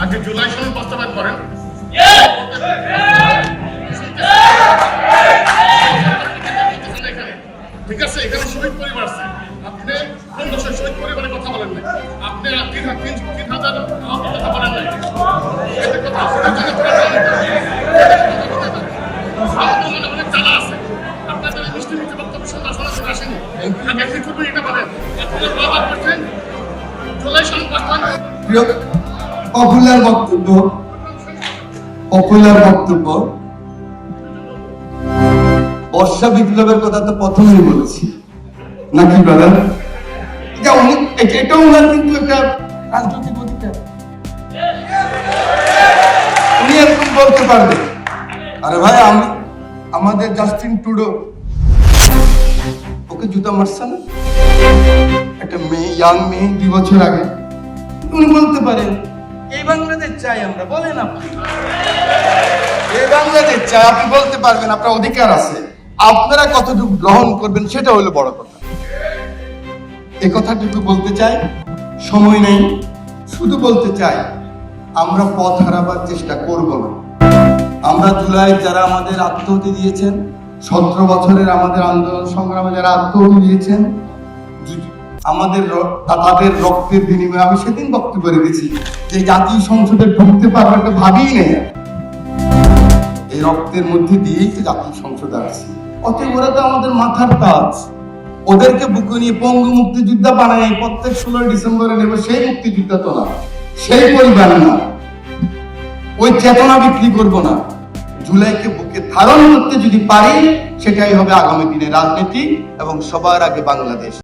আগে জুলাই সনদ বাস্তবায়ন করেন। ঠিক আছে, এখানে শহীদ পরিবার আছে, আপনি কোন দশের শহীদ পরিবারের কথা বলেন নাই, আপনি 3,000 কথা বলেন নাই, অনেক জানা আছে আপনাদের মিষ্টি মিষ্টি বক্তব্য শুনতে আসলে আসেনি। আগে কি করবেন এটা বলেন, বাবা করছেন জুলাই সনদ বাস্তবায়ন। পপুলার বক্তব্য বর্ষা বিপ্লবের কথা তো প্রথমেই বলেছি নাকি বলেন? এটা ওনার কিন্তু একটা রাজনৈতিক অধিকার, উনি এরকম বলতে পারবেন। আরে ভাই, আমাদের জাস্টিন ট্রুডো ওকে জুতা মারছে না একটা মেয়ে, ইয়াং মেয়ে 2 বছর আগে, উনি বলতে পারেন এই বাংলাদেশ চাই আমরা, বলেন আপনি এই বাংলাদেশ চাই, আপনি বলতে পারবেন, আপনার অধিকার আছে। আপনারা কতটুকু গ্রহণ করবেন সেটা হলো বড় কথা। এই কথাটুকু বলতে চাই, সময় নেই, শুধু বলতে চাই আমরা পথ হারাবার চেষ্টা করব না। আমরা জুলাই যারা আমাদের আত্মহতি দিয়েছেন, 17 বছরের আমাদের আন্দোলন সংগ্রামে যারা আত্মহতি দিয়েছেন, আমাদের তাদের রক্তের বিনিময়ে, আমি সেদিন বক্তব্য রেখেছি যে জাতীয় সংসদে ঢুকতে পারবো একটা ভাবিই নেই, এই রক্তের মধ্যে দিয়েই তো জাতীয় সংসদে আসছি। অতএব ওরা তো আমাদের মাথার তাজ, ওদেরকে বুকে নিয়ে পঙ্গু মুক্তিযোদ্ধা বানায় প্রত্যেক 16 ডিসেম্বরে নেবে, সেই মুক্তিযোদ্ধা তো না, সেই পরিবার না, ওই চেতনা বিক্রি করবো না। জুলাইকে বুকে ধারণ করতে যদি পারি, সেটাই হবে আগামী দিনে রাজনীতি এবং সবার আগে বাংলাদেশ।